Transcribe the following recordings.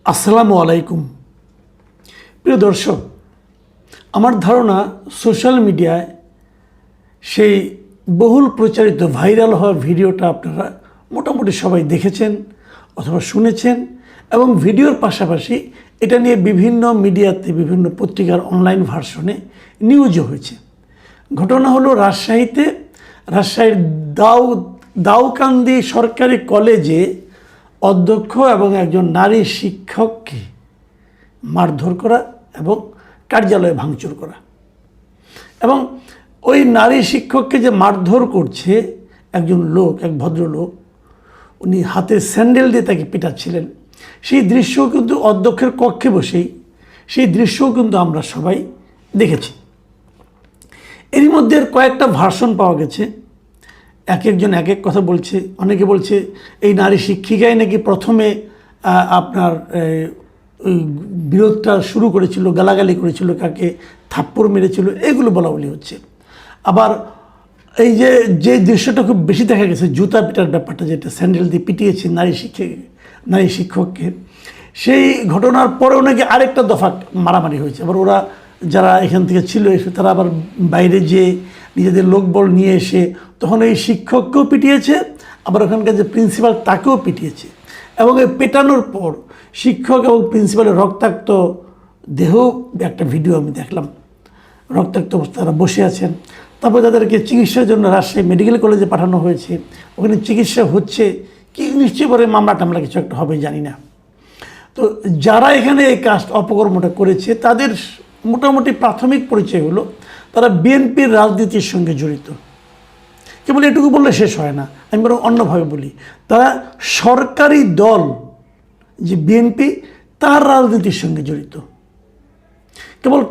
আসসালামু আলাইকুম। প্রিয় দর্শক, আমার ধারণা সোশ্যাল মিডিয়ায় সেই বহুল প্রচারিত ভাইরাল হওয়া ভিডিওটা আপনারা মোটামুটি সবাই দেখেছেন অথবা শুনেছেন, এবং ভিডিওর পাশাপাশি এটা নিয়ে বিভিন্ন মিডিয়াতে, বিভিন্ন পত্রিকার অনলাইন ভার্সনে নিউজও হয়েছে। ঘটনা হলো রাজশাহীর দাউকান্দি সরকারি কলেজে অধ্যক্ষ এবং একজন নারী শিক্ষককে মারধর করা এবং কার্যালয়ে ভাঙচুর করা। এবং ওই নারী শিক্ষককে যে মারধর করছে একজন লোক, এক ভদ্রলোক, উনি হাতে স্যান্ডেল দিয়ে তাকে পিটাচ্ছিলেন। সেই দৃশ্যও কিন্তু অধ্যক্ষের কক্ষে বসেই সেই দৃশ্যও কিন্তু আমরা সবাই দেখেছি। এরই মধ্যে কয়েকটা ভার্সন পাওয়া গেছে, এক একজন এক এক কথা বলছে। অনেকে বলছে এই নারী শিক্ষিকাই নাকি প্রথমে আপনার ওই বিরোধটা শুরু করেছিল, গালাগালি করেছিল, কাকে থাপ্পড় মেরেছিল, এগুলো বলা বলি হচ্ছে। আবার এই যে দৃশ্যটা খুব বেশি দেখা গেছে, জুতা পিটার ব্যাপারটা, যেটা স্যান্ডেল দিয়ে পিটিয়েছে নারী শিক্ষককে, সেই ঘটনার পরেও নাকি আরেকটা দফা মারামারি হয়েছে। আবার ওরা যারা এখান থেকে ছিল এসে তারা আবার বাইরে যেয়ে নিজেদের লোকবল নিয়ে এসে তখন এই শিক্ষককেও পিটিয়েছে, আবার ওখানকার যে প্রিন্সিপাল তাকেও পিটিয়েছে। এবং এই পেটানোর পর শিক্ষক এবং প্রিন্সিপালের রক্তাক্ত দেহ একটা ভিডিও আমি দেখলাম, রক্তাক্ত অবস্থায় তারা বসে আছেন। তারপর তাদেরকে চিকিৎসার জন্য রাজশাহী মেডিকেল কলেজে পাঠানো হয়েছে, ওখানে চিকিৎসা হচ্ছে কি, নিশ্চয়ই পরে মামলা টামলা কিছু একটা হবে জানি না। তো যারা এখানে এই কাজ অপকর্মটা করেছে তাদের মোটামুটি প্রাথমিক পরিচয় হলো তারা বিএনপির রাজনীতির সঙ্গে জড়িত। কেবল এটুকু বললে শেষ হয় না, আমি বরং অন্যভাবে বলি, তারা সরকারি দল যে বিএনপি তার রাজনীতির সঙ্গে জড়িত।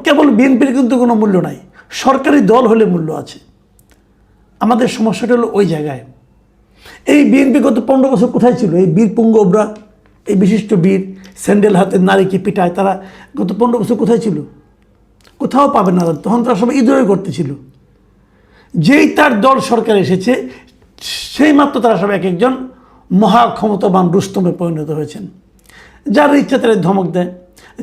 কেবল বিএনপির কিন্তু কোনো মূল্য নাই, সরকারি দল হলে মূল্য আছে। আমাদের সমস্যাটা হলো ওই জায়গায়। এই বিএনপি গত 15 বছর কোথায় ছিল? এই বীর পুঙ্গবরা, এই বিশিষ্ট বীর স্যান্ডেল হাতে নারীকে পিটায়, তারা গত 15 বছর কোথায় ছিল? কোথাও পাবে না। তখন তারা সবাই ইদরে করতেছিল। যেই তার দল সরকার এসেছে সেই মাত্র তারা সব এক একজন মহা ক্ষমতাবান রুস্তমে পরিণত হয়েছেন। যার ইচ্ছা তারা ধমক দেয়,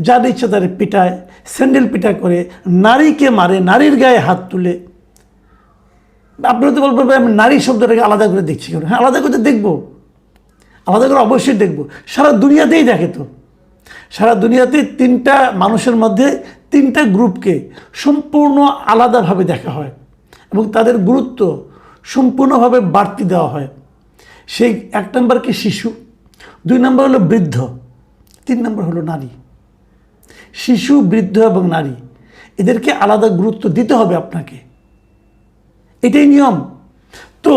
যার ইচ্ছা তারা পিটায়, স্যান্ডেল পিটা করে, নারীকে মারে, নারীর গায়ে হাত তুলে। আপনারা তো বলবেন আমি নারী শব্দটাকে আলাদা করে দেখছি কেন? হ্যাঁ, আলাদা করে দেখবো, আলাদা করে অবশ্যই দেখবো। সারা দুনিয়াতেই দেখে তো, সারা দুনিয়াতে 3টা মানুষের মধ্যে 3টা গ্রুপকে সম্পূর্ণ আলাদাভাবে দেখা হয় এবং তাদের গুরুত্ব সম্পূর্ণভাবে বাড়তি দেওয়া হয়। সেই 1 নম্বর কি শিশু, 2 নম্বর হলো বৃদ্ধ, 3 নম্বর হলো নারী। শিশু, বৃদ্ধ এবং নারী, এদেরকে আলাদা গুরুত্ব দিতে হবে আপনাকে, এটাই নিয়ম। তো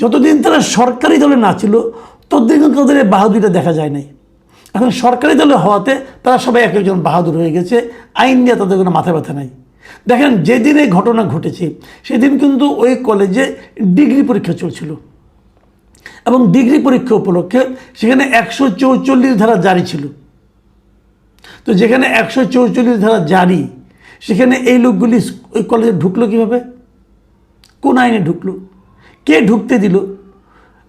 যতদিন তারা সরকারি দলে না ছিল ততদিন কিন্তু তাদের এই বাহাদুরিটা দেখা যায় নাই। এখন সরকারি দলে হওয়াতে তারা সবাই এক একজন বাহাদুর হয়ে গেছে, আইন নিয়ে তাদের কোনো মাথা ব্যথা নাই। দেখেন, যেদিন এই ঘটনা ঘটেছে সেদিন কিন্তু ওই কলেজে ডিগ্রি পরীক্ষা চলছিল এবং ডিগ্রি পরীক্ষা উপলক্ষে সেখানে 144 ধারা জারি ছিল। তো যেখানে 144 ধারা জারি, সেখানে এই লোকগুলি ওই কলেজে ঢুকলো কীভাবে? কোন আইনে ঢুকলো? কে ঢুকতে দিল?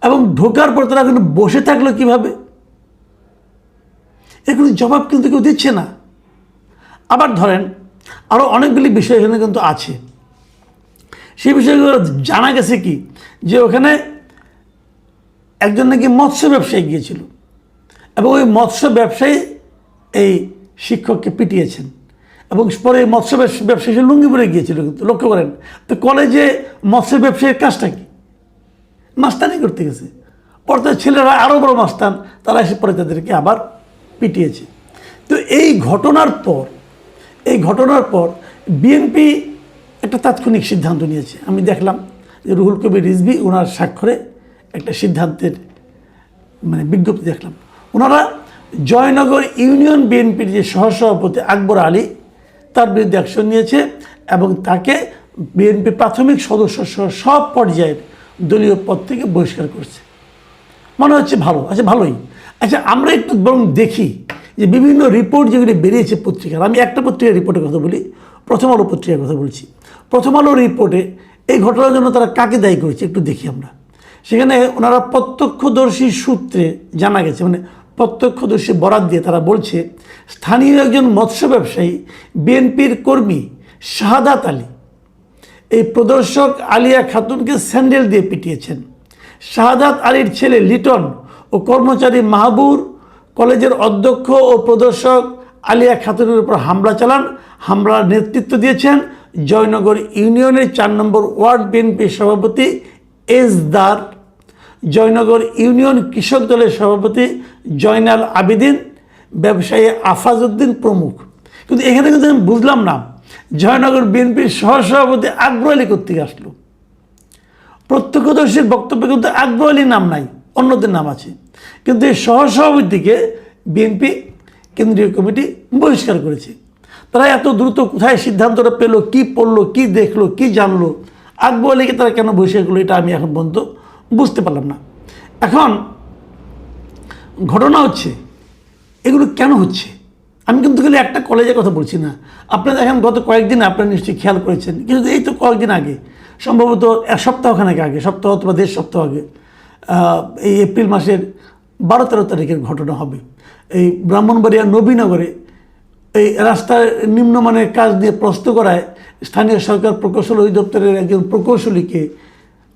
এবং ঢোকার পর তারা কিন্তু বসে থাকলো কীভাবে? এগুলো জবাব কিন্তু কেউ দিচ্ছে না। আবার ধরেন আরও অনেকগুলি বিষয় এখানে কিন্তু আছে। সেই বিষয়গুলো জানা গেছে কি, যে ওখানে একজন নাকি মৎস্য ব্যবসায়ী গিয়েছিল এবং ওই মৎস্য ব্যবসায়ী এই শিক্ষককে পিটিয়েছেন এবং পরে এই মৎস্য ব্যবসায়ী সে লুঙ্গি পরে গিয়েছিল। কিন্তু লক্ষ্য করেন তো, কলেজে মৎস্য ব্যবসায়ীর কাজটা কি? মাস্তানি করতে গেছে। পরে তার ছেলেরা আরও বড় মাস্তান, তারা এসে পরে তাদেরকে আবার পিটিয়েছে। তো এই ঘটনার পর বিএনপি একটা তাৎক্ষণিক সিদ্ধান্ত নিয়েছে। আমি দেখলাম যে রুহুল কবির রিজভী ওনার স্বাক্ষরে একটা সিদ্ধান্তের বিজ্ঞপ্তি দেখলাম। ওনারা জয়নগর ইউনিয়ন বিএনপির যে সহসভাপতি আকবর আলী, তার বিরুদ্ধে অ্যাকশন নিয়েছে এবং তাকে বিএনপি প্রাথমিক সদস্য সহ সব পর্যায়ের দলীয় পদ থেকে বহিষ্কার করছে। মনে হচ্ছে ভালো, আচ্ছা ভালোই। আচ্ছা, আমরা একটু বরং দেখি যে বিভিন্ন রিপোর্ট যেগুলি বেরিয়েছে পত্রিকার। আমি একটা পত্রিকার রিপোর্টের কথা বলি, প্রথম আলো পত্রিকার কথা বলছি। প্রথম আলো রিপোর্টে এই ঘটনার জন্য তারা কাকে দায়ী করেছে একটু দেখি আমরা। সেখানে ওনারা প্রত্যক্ষদর্শী সূত্রে জানা গেছে, প্রত্যক্ষদর্শী বরাত দিয়ে তারা বলছে, স্থানীয় একজন মৎস্য ব্যবসায়ী বিএনপির কর্মী শাহাদাত আলী এই প্রদর্শক আলিয়া খাতুনকে স্যান্ডেল দিয়ে পিটিয়েছেন। শাহাদাত আলীর ছেলে লিটন ও কর্মচারী মাহবুর কলেজের অধ্যক্ষ ও প্রদর্শক আলিয়া খাতুনের উপর হামলা চালান। হামলার নেতৃত্ব দিয়েছেন জয়নগর ইউনিয়নের 4 নম্বর ওয়ার্ড বিএনপির সভাপতি এজদার, জয়নগর ইউনিয়ন কৃষক দলের সভাপতি জয়নাল আবেদিন, ব্যবসায়ী আফাজউদ্দিন প্রমুখ। কিন্তু এখানে কিন্তু আমি বুঝলাম না জয়নগর বিএনপির সহসভাপতি আকবর আলী কোত্থেকে আসলো। প্রত্যক্ষদর্শীর বক্তব্যে কিন্তু আকবর আলীর নাম নাই, অন্যদের নাম আছে, কিন্তু এই সহসভাপতিকে বিএনপি কেন্দ্রীয় কমিটি বহিষ্কার করেছে। তারা এত দ্রুত কোথায় সিদ্ধান্তটা পেলো, কি পড়লো, কি দেখলো, কি জানলো, আকবর আলীকে তারা কেন বহিষ্কার করলো, এটা আমি এখন পর্যন্ত বুঝতে পারলাম না। এখন ঘটনা হচ্ছে এগুলো কেন হচ্ছে, আমি কিন্তু খালি একটা কলেজের কথা বলছি না। আপনারা দেখেন গত কয়েকদিন আপনারা নিশ্চয়ই খেয়াল করেছেন, কিন্তু এই তো কয়েকদিন আগে, সম্ভবত এক সপ্তাহখানেক আগে, সপ্তাহ অথবা 1.5 সপ্তাহ আগে, এই এপ্রিল মাসের 12-13 তারিখের ঘটনা হবে। এই ব্রাহ্মণবাড়িয়া নবীনগরে এই রাস্তার নিম্নমানের কাজ নিয়ে প্রশ্ন করায় স্থানীয় সরকার প্রকৌশল অধিদপ্তরের একজন প্রকৌশলীকে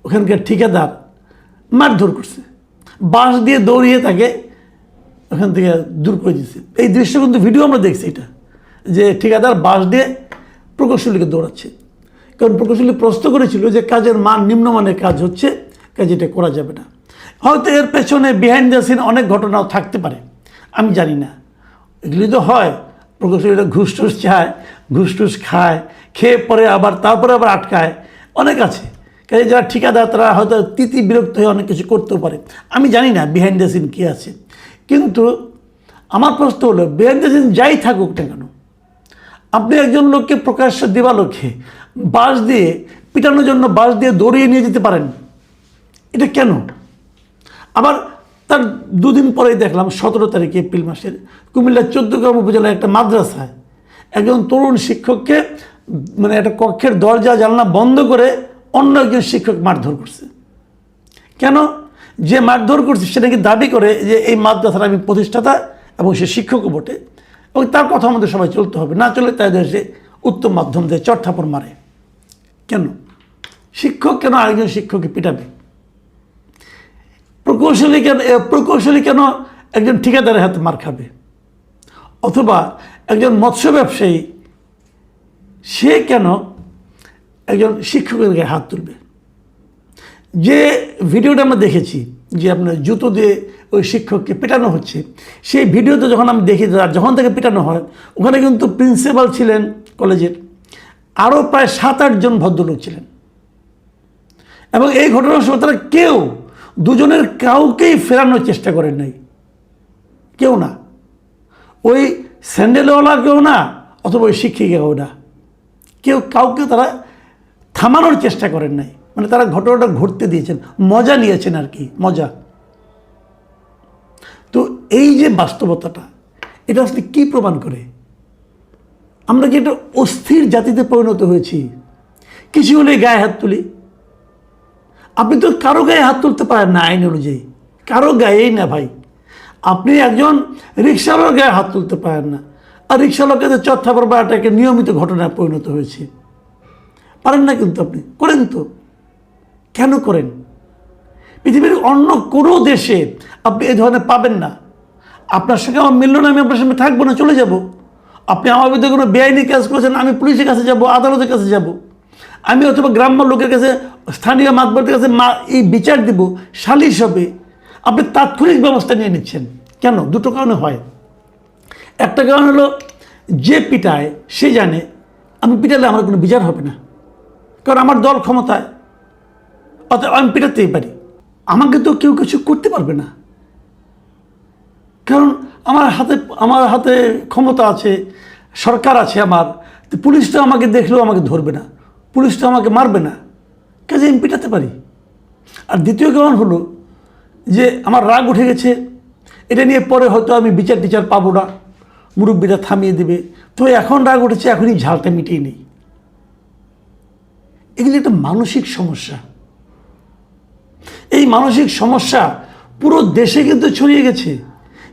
ওখানকার ঠিকাদার মারধর করছে, বাঁশ দিয়ে দৌড়িয়ে তাকে ওখান থেকে দূর করে দিচ্ছে। এই দৃশ্য কিন্তু ভিডিও আমরা দেখছি, এটা যে ঠিকাদার বাঁশ দিয়ে প্রকৌশলীকে দৌড়াচ্ছে, কারণ প্রকৌশলী প্রশ্ন করেছিল যে কাজের মান নিম্নমানের কাজ হচ্ছে, কাজ এটা করা যাবে না। হয়তো এর পেছনে বিহাইন্ড দ্য সিন অনেক ঘটনাও থাকতে পারে, আমি জানি না। এগুলি তো হয়, প্রকৌশলীরা ঘুষ টুস চায়, ঘুষ টুস খায়, খেয়ে পরে আবার তারপরে আবার আটকায়, অনেক আছে। কাজে যারা ঠিকাদার তারা হয়তো বিরক্ত হয়ে অনেক কিছু করতেও পারে, আমি জানি না বিহাইন্ড দ্য সিন কী আছে। কিন্তু আমার প্রশ্ন হলো, বিহাইন্ড দ্য সিন যাই থাকুক না কেন, আপনি একজন লোককে প্রকাশ্য দিবালোকে বাঁশ দিয়ে পিটানোর জন্য বাঁশ দিয়ে দৌড়িয়ে নিয়ে যেতে পারেন, এটা কেন? আবার তার 2 দিন পরেই দেখলাম 17 তারিখে এপ্রিল মাসের কুমিল্লার 14গ্রাম উপজেলার একটা মাদ্রাসায় একজন তরুণ শিক্ষককে মানে একটা কক্ষের দরজা জানলা বন্ধ করে অন্য একজন শিক্ষক মারধর করছে। কেন? যে মারধর করছে সে নাকি দাবি করে যে এই মাদ্রাসার আমি প্রতিষ্ঠাতা এবং সে শিক্ষকও বটে, এবং তার কথা আমাদের সবাই চলতে হবে, না চলে তাদের সে উত্তম মাধ্যম দিয়ে চড়থাপড় মারে। কেন শিক্ষক কেন আরেকজন শিক্ষককে পিটাবে? প্রকৌশলী কেন একজন ঠিকাদারের হাতে মার খাবে? অথবা একজন মৎস্য ব্যবসায়ী সে কেন একজন শিক্ষকের গায়ে হাত তুলবে? যে ভিডিওটা আমরা দেখেছি যে আপনার জুতো দিয়ে ওই শিক্ষককে পেটানো হচ্ছে, সেই ভিডিওতে যখন আমি দেখি, যখন তাকে পেটানো হয়, ওখানে কিন্তু প্রিন্সিপাল ছিলেন কলেজের, আরও প্রায় 7-8 জন ভদ্রলোক ছিলেন, এবং এই ঘটনার সময় তারা কেউ দুজনের কাউকেই ফেরানোর চেষ্টা করেন নাই, কেউ না, ওই স্যান্ডেলওয়ালা কেউ না, অথবা ওই শিক্ষিকাও না, কেউ কাউকে তারা থামানোর চেষ্টা করেন নাই। মানে তারা ঘটনাটা ঘটতে দিয়েছেন, মজা নিয়েছেন আর কি, মজা। তো এই যে বাস্তবতাটা, এটা আসলে কী প্রমাণ করে? আমরা কি একটা অস্থির জাতিতে পরিণত হয়েছি? কিছু হলে গায়ে হাত তুলি। আপনি তো কারো গায়ে হাত তুলতে পারেন না আইন অনুযায়ী, কারো গায়েই না ভাই। আপনি একজন রিক্সাওয়ালার গায়ে হাত তুলতে পারেন না, আর রিক্সাওয়ালাকে চড়থাপড় মারাটাকে নিয়মিত ঘটনায় পরিণত হয়েছে। পারেন না, কিন্তু আপনি করেন তো। কেন করেন? পৃথিবীর অন্য কোনো দেশে আপনি এই ধরনের পাবেন না। আপনার সঙ্গে আমার মিলল না, আমি আপনার সঙ্গে থাকবো না, চলে যাব। আপনি আমার বিরুদ্ধে কোনো বেআইনি কাজ করেছেন, আমি পুলিশের কাছে যাব, আদালতের কাছে যাব, আমি অথবা গ্রাম্য লোকের কাছে, স্থানীয় মাতবরের কাছে এই বিচার দেব, সালিশ হবে। আপনি তাৎক্ষণিক ব্যবস্থা নিয়ে নিচ্ছেন কেন? দুটো কারণে হয়। একটা কারণ হলো, যে পিটায় সে জানে আমি পিটালে আমার কোনো বিচার হবে না, কারণ আমার দল ক্ষমতায়, অতএব আমি পিটাতেই পারি, আমাকে তো কেউ কিছু করতে পারবে না, কারণ আমার হাতে ক্ষমতা আছে, সরকার আছে আমার। পুলিশ তো আমাকে দেখলেও আমাকে ধরবে না, পুলিশ তো আমাকে মারবে না, কাজে আমি পিটাতে পারি। আর দ্বিতীয় কারণ হলো যে আমার রাগ উঠে গেছে, এটা নিয়ে পরে হয়তো আমি বিচার পাবো না, মুরব্বীরা থামিয়ে দেবে, তো এখন রাগ উঠেছে, এখনই ঝালটা মিটিয়ে নেই। এগুলি একটা মানসিক সমস্যা। এই মানসিক সমস্যা পুরো দেশে কিন্তু ছড়িয়ে গেছে।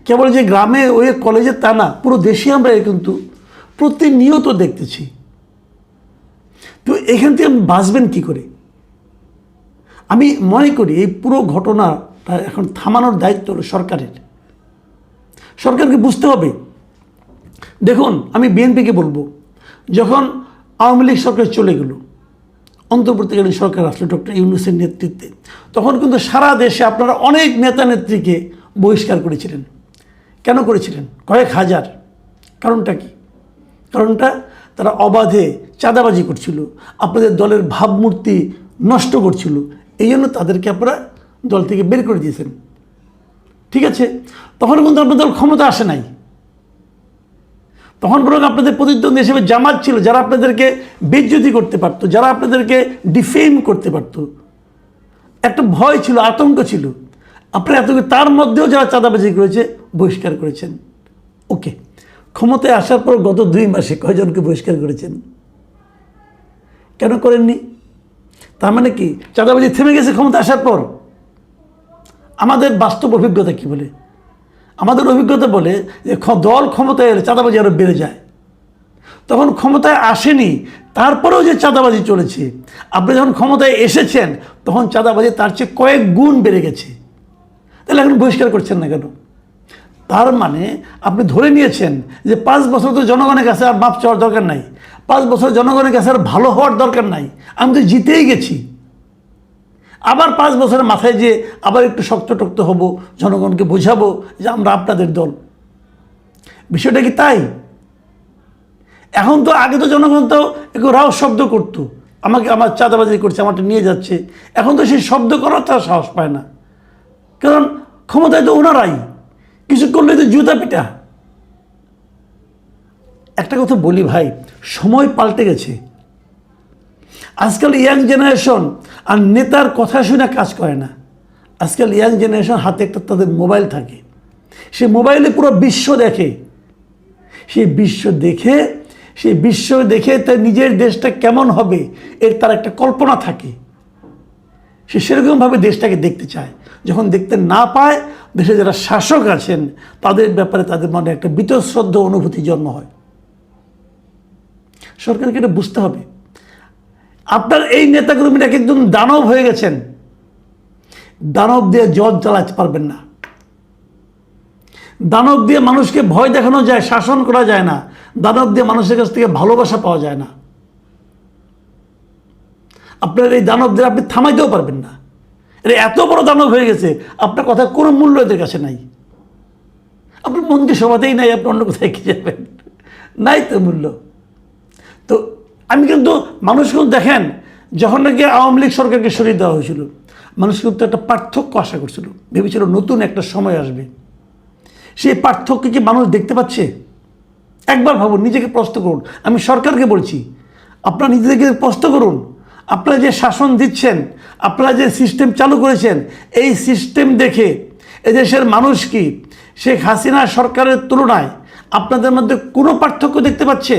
কেবল যে গ্রামে ওই কলেজে তা না, পুরো দেশে আমরা কিন্তু প্রতিনিয়ত দেখতেছি। তো এখান থেকে বাঁচবেন কী করে? আমি মনে করি এই পুরো ঘটনাটা এখন থামানোর দায়িত্ব হলো সরকারের। সরকারকে বুঝতে হবে। দেখুন, আমি বিএনপিকে বলবো, যখন আওয়ামী লীগ সরকার চলে গেল, অন্তর্বর্তীকালীন সরকার আসলো ডক্টর ইউনূসের নেতৃত্বে, তখন কিন্তু সারা দেশে আপনারা অনেক নেতা নেত্রীকে বহিষ্কার করেছিলেন। কেন করেছিলেন? কয়েক হাজার। কারণটা কি? কারণটা তারা অবাধে চাঁদাবাজি করছিল, আপনাদের দলের ভাবমূর্তি নষ্ট করছিল। এই জন্য তাদেরকে আপনারা দল থেকে বের করে দিয়েছেন। ঠিক আছে, তখন কিন্তু আপনাদের দল ক্ষমতা আসে নাই। তখন বরং আপনাদের প্রতিদ্বন্দ্বী হিসেবে জামাত ছিল, যারা আপনাদেরকে বেইজ্জতি করতে পারতো, যারা আপনাদেরকে ডিফেম করতে পারতো। একটা ভয় ছিল, আতঙ্ক ছিল। আপনারা এতকে তার মধ্যেও যারা চাঁদাবাজি করেছে বহিষ্কার করেছেন। ওকে, ক্ষমতায় আসার পর গত 2 মাসে কয়জনকে বহিষ্কার করেছেন? কেন করেননি? তার মানে কি চাঁদাবাজি থেমে গেছে ক্ষমতা আসার পর? আমাদের বাস্তব অভিজ্ঞতা কি বলে? আমাদের অভিজ্ঞতা বলে যে দল ক্ষমতায় এলে চাঁদাবাজি আরও বেড়ে যায়। তখন ক্ষমতায় আসেনি, তারপরেও যে চাঁদাবাজি চলেছে, আপনি যখন ক্ষমতায় এসেছেন তখন চাঁদাবাজি তার চেয়ে কয়েক গুণ বেড়ে গেছে। তাহলে এখন বহিষ্কার করছেন না কেন? তার মানে আপনি ধরে নিয়েছেন যে 5 বছর তো জনগণের কাছে আর মাপ চাওয়ার দরকার নাই, 5 বছর জনগণের কাছে আর ভালো হওয়ার দরকার নাই, আমি তো জিতেই গেছি। আবার 5 বছরের মাথায় যে আবার একটু শক্ত হব, জনগণকে বোঝাবো যে আমরা আপনাদের দল। বিষয়টা কি তাই? এখন তো আগে তো জনগণ তো একটু রাও শব্দ করতো, আমার চাঁদাবাজি করছে, আমারটা নিয়ে যাচ্ছে। এখন তো সেই শব্দ করার তারা সাহস পায় না, কারণ ক্ষমতায় তো ওনারাই, কিছু করলে তো জুতা পিটা। একটা কথা বলি ভাই, সময় পাল্টে গেছে। আজকাল ইয়াং জেনারেশন আর নেতার কথা শুনে কাজ করে না। আজকাল ইয়াং জেনারেশন হাতে একটা তাদের মোবাইল থাকে, সে মোবাইলে পুরো বিশ্ব দেখে। সেই বিশ্ব দেখে তার নিজের দেশটা কেমন হবে এর তার একটা কল্পনা থাকে। সে সেরকমভাবে দেশটাকে দেখতে চায়। যখন দেখতে না পায়, দেশে যারা শাসক আছেন তাদের ব্যাপারে তাদের মনে একটা বীতশ্রদ্ধ অনুভূতি জন্ম হয়। সরকারকে এটা বুঝতে হবে। আপনার এই নেতাকর্মীরা একজন দানব হয়ে গেছেন। দানব দিয়ে জজ চালাতে পারবেন না। দানব দিয়ে মানুষকে ভয় দেখানো যায়, শাসন করা যায় না। দানব দিয়ে মানুষের কাছ থেকে ভালোবাসা পাওয়া যায় না। আপনার এই দানবদের আপনি থামাইতেও পারবেন না। এটা এত বড় দানব হয়ে গেছে, আপনার কথা কোনো মূল্য এদের কাছে নাই। আপনার মন্ত্রিসভাতেই নাই, আপনি অন্য কোথায় কি যাবেন? নাই তো মূল্য। তো আমি কিন্তু মানুষ কিন্তু দেখেন, যখন নাকি আওয়ামী লীগ সরকারকে সরিয়ে দেওয়া হয়েছিল, মানুষ কিন্তু একটা পার্থক্য আশা করছিল, ভেবেছিল নতুন একটা সময় আসবে। সেই পার্থক্য কি মানুষ দেখতে পাচ্ছে? একবার ভাবুন, নিজেকে প্রশ্ন করুন। আমি সরকারকে বলছি, আপনারা নিজেদেরকে প্রশ্ন করুন। আপনারা যে শাসন দিচ্ছেন, আপনারা যে সিস্টেম চালু করেছেন, এই সিস্টেম দেখে এদেশের মানুষ কি শেখ হাসিনা সরকারের তুলনায় আপনাদের মধ্যে কোনো পার্থক্য দেখতে পাচ্ছে?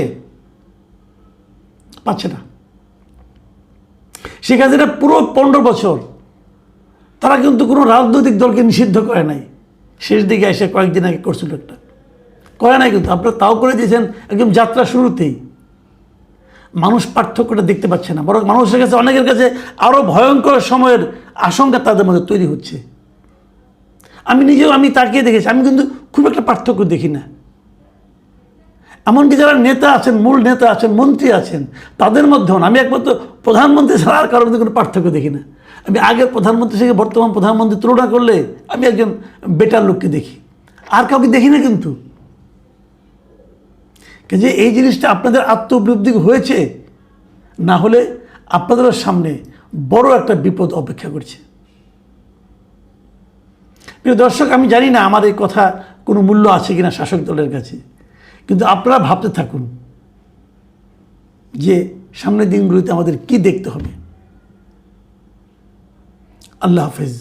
পাচ্ছে না। শেখ হাসিনা পুরো 15 বছর তারা কিন্তু কোনো রাজনৈতিক দলকে নিষিদ্ধ করে নাই। শেষ দিকে এসে কয়েকদিন আগে করছিল একটা, করে নাই কিন্তু আপনারা তাও করে দিয়েছেন একদম যাত্রা শুরুতেই। মানুষ পার্থক্যটা দেখতে পাচ্ছে না, বরং মানুষের কাছে, অনেকের কাছে আরও ভয়ঙ্কর সময়ের আশঙ্কা তাদের মধ্যে তৈরি হচ্ছে। আমি তাকিয়ে দেখেছি, আমি কিন্তু খুব একটা পার্থক্য দেখি না। এমনকি যারা নেতা আছেন, মূল নেতা আছেন, মন্ত্রী আছেন, তাদের মধ্যেও আমি একমাত্র প্রধানমন্ত্রী ছাড়া আর কারোর মধ্যে কোনো পার্থক্য দেখি না। আমি আগের প্রধানমন্ত্রী থেকে বর্তমান প্রধানমন্ত্রী তুলনা করলে আমি একজন বেটার লোককে দেখি, আর কাউকে দেখি না। কিন্তু যে এই জিনিসটা আপনাদের আত্মউপলব্ধি হয়েছে, না হলে আপনাদের সামনে বড় একটা বিপদ অপেক্ষা করছে। প্রিয় দর্শক, আমি জানি না আমার এই কথা কোনো মূল্য আছে কিনা শাসক দলের কাছে, কিন্তু আপনারা ভাবতে থাকুন যে সামনের দিনগুলোতে আমাদের কি দেখতে হবে। আল্লাহ হাফেজ।